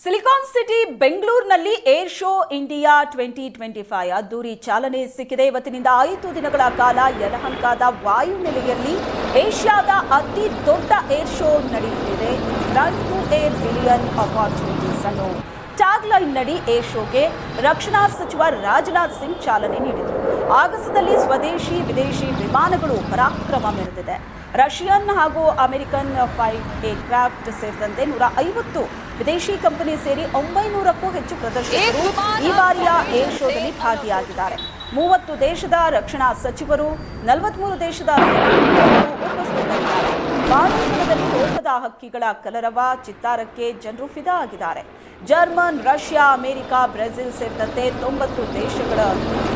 Silicon city ಬೆಂಗಳೂರಿನಲ್ಲಿ air show India 2025 ಅದ್ದೂರಿ ಚಾಲನೆ ಸಿಕ್ಕಿದೆ. ಇವತ್ತಿನಿಂದ 5 ದಿನಗಳ ಕಾಲ ಯಲಹಂಕದ ವಾಯುನೆಲೆಯಲ್ಲಿ ಏಷ್ಯಾದ ಅತಿ ದೊಡ್ಡ ಏರ್ ಶೋ ನಡೆಯುತ್ತಿದೆ. Run to air billion opportunities ಅನ್ನೋ ಟ್ಯಾಗ್ಲೈನ್ ನಡಿ ಏರ್ ಶೋಗೆ ರಕ್ಷಣಾ ಸಚಿವ ರಾಜನಾಥ್ ಸಿಂಗ್ ಚಾಲನೆ ನೀಡಿದರು. ಆಗಸದಲ್ಲಿ ಸ್ವದೇಶಿ ವಿದೇಶಿ ವಿಮಾನಗಳು ಪರಾಕ್ರಮ ಮೆರೆದಿದೆ. ರಷ್ಯನ್ ಹಾಗೂ ಅಮೆರಿಕನ್ ಫೈಟ್ ಏರ್ಕ್ರಾಫ್ಟ್ ಸೇರಿದಂತೆ 150 ವಿದೇಶಿ ಕಂಪನಿ ಸೇರಿ 900ಕ್ಕೂ ಹೆಚ್ಚು ಪ್ರದರ್ಶಕರು ಈ ಬಾರಿಯ ಏರ್ ಶೋದಲ್ಲಿ ಭಾಗಿಯಾಗಿದ್ದಾರೆ. 30 ದೇಶದ ರಕ್ಷಣಾ ಸಚಿವರು, 43 ದೇಶದ ಉಪಸ್ಥಿತರಿದ್ದಾರೆ. ವಾಯುಗುಣದಲ್ಲಿ ಲೋಕದ ಹಕ್ಕಿಗಳ ಕಲರವ ಚಿತ್ತಾರಕ್ಕೆ ಜನರು ಫಿದಾ ಆಗಿದ್ದಾರೆ. ಜರ್ಮನ್, ರಷ್ಯಾ, ಅಮೆರಿಕ, ಬ್ರೆಜಿಲ್ ಸೇರಿದಂತೆ 90 ದೇಶಗಳ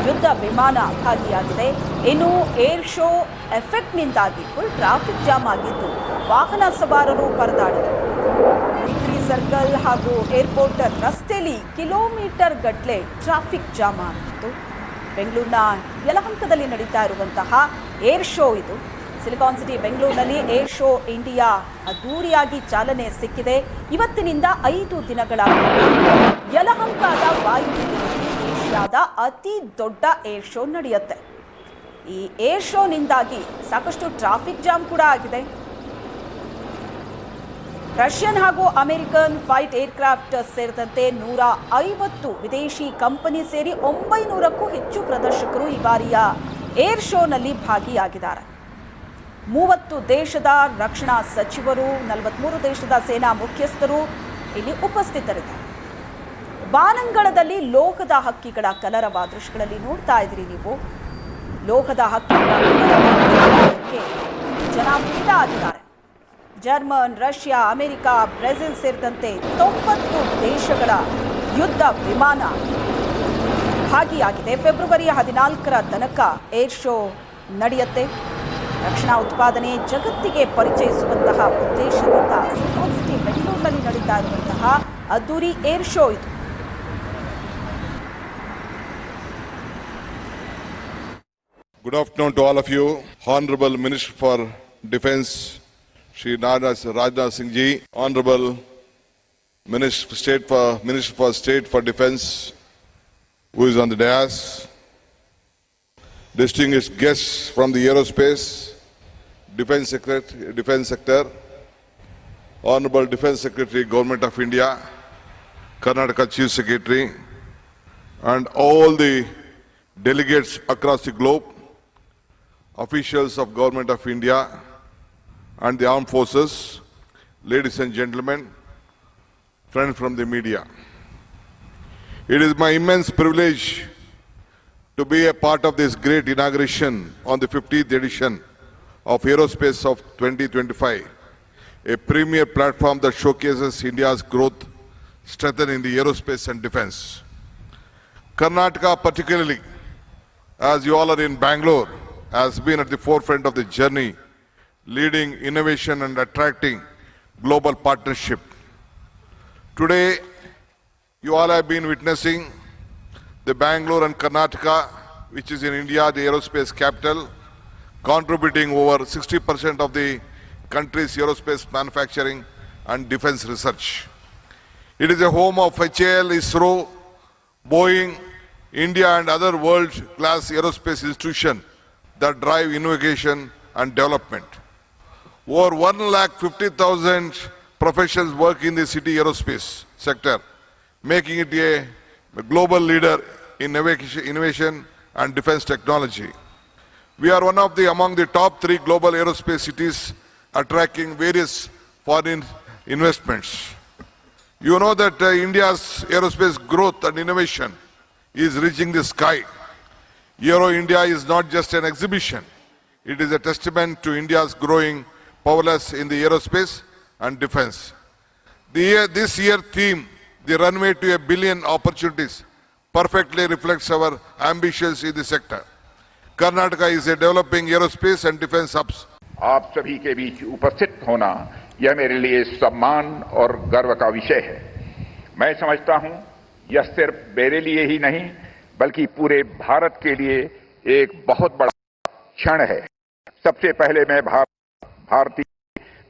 ಯುದ್ಧ ವಿಮಾನ ಭಾಗಿಯಾಗಿದೆ. ಇನ್ನು ಏರ್ ಶೋ ಎಫೆಕ್ಟ್ನಿಂದಾಗಿ ಫುಲ್ ಟ್ರಾಫಿಕ್ ಜಾಮ್ ಆಗಿದ್ದು ವಾಹನ ಸವಾರರು ಪರದಾಡಿದರು. ವಿಕ್ರಿ ಸರ್ಕಲ್ ಹಾಗೂ ಏರ್ಪೋರ್ಟ್ ರಸ್ತೆಯಲ್ಲಿ ಕಿಲೋಮೀಟರ್ ಗಟ್ಟಲೆ ಟ್ರಾಫಿಕ್ ಜಾಮ್ ಆಗಿತ್ತು. ಬೆಂಗಳೂರಿನ ಯಲಹಂಕದಲ್ಲಿ ನಡೀತಾ ಇರುವಂತಹ ಏರ್ ಶೋ ಇದು. ಸಿಲಿಕಾನ್ ಸಿಟಿ ಬೆಂಗಳೂರಿನಲ್ಲಿ ಏರ್ ಶೋ ಇಂಡಿಯಾ ಅದ್ದೂರಿಯಾಗಿ ಚಾಲನೆ ಸಿಕ್ಕಿದೆ. ಇವತ್ತಿನಿಂದ 5 ದಿನಗಳ ಯಲಹಂಕದ ವಾಯುನೆಲೆಯಲ್ಲಿ ಏಷ್ಯಾದ ಅತಿ ದೊಡ್ಡ ಏರ್ ಶೋ ನಡೆಯುತ್ತೆ. ಈ ಏರ್ ಶೋನಿಂದಾಗಿ ಸಾಕಷ್ಟು ಟ್ರಾಫಿಕ್ ಜಾಮ್ ಕೂಡ ಆಗಿದೆ. ರಷ್ಯನ್ ಹಾಗೂ ಅಮೆರಿಕನ್ ಫೈಟ್ ಏರ್ಕ್ರಾಫ್ಟ್ ಸೇರಿದಂತೆ 150 ವಿದೇಶಿ ಕಂಪನಿ ಸೇರಿ 900ಕ್ಕೂ ಹೆಚ್ಚು ಪ್ರದರ್ಶಕರು ಈ ಬಾರಿಯ ಏರ್ ಶೋನಲ್ಲಿ ಭಾಗಿಯಾಗಿದ್ದಾರೆ. 30 ದೇಶದ ರಕ್ಷಣಾ ಸಚಿವರು, 43 ದೇಶದ ಸೇನಾ ಮುಖ್ಯಸ್ಥರು ಇಲ್ಲಿ ಉಪಸ್ಥಿತರಿದ್ದಾರೆ. ಬಾನಂಗಳದಲ್ಲಿ ಲೋಹದ ಹಕ್ಕಿಗಳ ಕಲರವ ದೃಶ್ಯಗಳಲ್ಲಿ ನೋಡ್ತಾ ಇದ್ದೀರಿ ನೀವು. ಲೋಹದ ಹಕ್ಕಿಗಳ ಕಲರವಕ್ಕೆ ಜನ ಫಿದಾ ಆಗಿದ್ದಾರೆ. ಜರ್ಮನ್, ರಷ್ಯಾ, ಅಮೆರಿಕ, ಬ್ರೆಜಿಲ್ ಸೇರಿದಂತೆ 90 ದೇಶಗಳ ಯುದ್ಧ ವಿಮಾನ ಭಾಗಿಯಾಗಿದೆ. ಫೆಬ್ರವರಿ 14ರ ತನಕ ಏರ್ ಶೋ ನಡೆಯುತ್ತೆ. ರಕ್ಷಣಾ ಉತ್ಪಾದನೆ ಜಗತ್ತಿಗೆ ಪರಿಚಯಿಸುವಂತಹ ಉದ್ದೇಶದಿಂದ ಸಿಲಿಕಾನ್ ಸಿಟಿ ಬೆಂಗಳೂರಿನಲ್ಲಿ ನಡೀತಾ ಇರುವಂತಹ ಅದ್ದೂರಿ ಏರ್ ಶೋ ಇದು. Good afternoon to all of you. Honorable Minister for Defence, Shri Rajnath Singh Ji, Honorable Minister for State for Defence, who is on the dais, distinguished guests from the aerospace, defence sector, Honorable Defence Secretary, Government of India, Karnataka Chief Secretary, and all the delegates across the globe, officials of Government of India and the armed forces, ladies and gentlemen, friends from the media. It is my immense privilege to be a part of this great inauguration on the 50th edition of Aerospace of 2025, a premier platform that showcases India's growth, strength in the aerospace and defence. Karnataka particularly, as you all are in Bangalore, has been at the forefront of the journey, leading innovation and attracting global partnership. Today, you all have been witnessing the Bangalore and Karnataka, which is in India, the aerospace capital, contributing over 60% of the country's aerospace manufacturing and defense research. It is a home of HAL, ISRO, Boeing, India and other world-class aerospace institutions that drive innovation and development. Over 150,000 professionals work in the city aerospace sector, making it a global leader in innovation and defense technology. We are one of among the top 3 global aerospace cities, attracting various foreign investments. You know that India's aerospace growth and innovation is reaching the sky. Aero India is not just an exhibition. It is a testament to India's growing prowess in the aerospace and defense. This year theme, the runway to a billion opportunities, perfectly reflects our ambitions in the sector. Karnataka is a developing aerospace and defense hubs. आप सभी के बीच उपस्थित होना यह मेरे लिए सम्मान और गर्व का विषय है। मैं समझता हूं यह सिर्फ मेरे लिए ही नहीं बल्कि पूरे भारत के लिए एक बहुत बड़ा क्षण है। सबसे पहले मैं भारतीय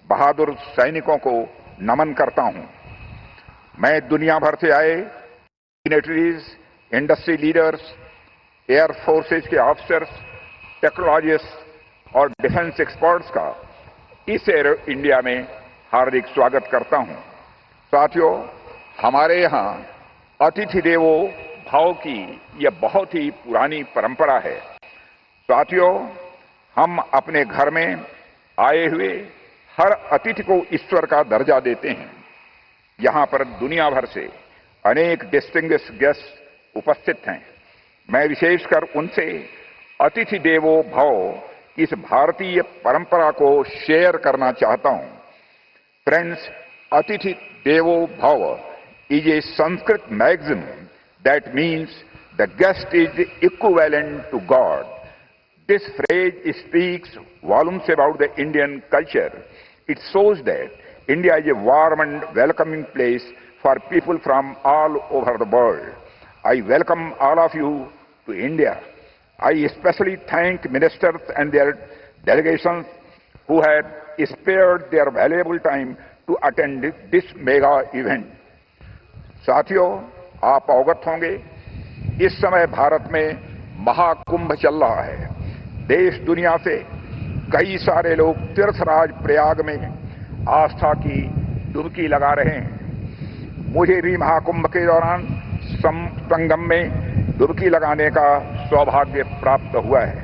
बहादुर सैनिकों को नमन करता हूं। मैं दुनिया भर से आए dignitaries, industry leaders, air forces के ऑफिसर्स, टेक्नोलॉजिस्ट और डिफेंस एक्सपर्ट्स का इस एरो इंडिया में हार्दिक स्वागत करता हूं। साथियों, हमारे यहां अतिथि देवो भाव की यह बहुत ही पुरानी परंपरा है। साथियों, हम अपने घर में आए हुए हर अतिथि को ईश्वर का दर्जा देते हैं। यहां पर दुनिया भर से अनेक डिस्टिंग्विश्ड गेस्ट उपस्थित हैं। मैं विशेषकर उनसे अतिथि देवो भव इस भारतीय परंपरा को शेयर करना चाहता हूं। फ्रेंड्स, अतिथि देवो भव is a Sanskrit maxim that means the guest is equivalent to God. This phrase speaks volumes about the Indian culture. It shows that India is a warm and welcoming place for people from all over the world. I welcome all of you to India. I especially thank ministers and their delegations who have spared their valuable time to attend this mega event. साथियों, आप अवगत होंगे, इस समय भारत में महाकुंभ चल रहा है। देश दुनिया से कई सारे लोग तीर्थराज प्रयाग में आस्था की डुबकी लगा रहे हैं। मुझे भी महाकुंभ के दौरान संगम में डुबकी लगाने का सौभाग्य प्राप्त हुआ है।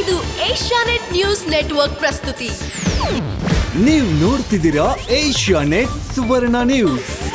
ಇದು ಏಷ್ಯಾನೆಟ್ ನ್ಯೂಸ್ ನೆಟ್ವರ್ಕ್ ಪ್ರಸ್ತುತಿ. ನೀವು ನೋಡ್ತಿದ್ದೀರಾ ಏಷ್ಯಾನೆಟ್ ಸುವರ್ಣ ನ್ಯೂಸ್.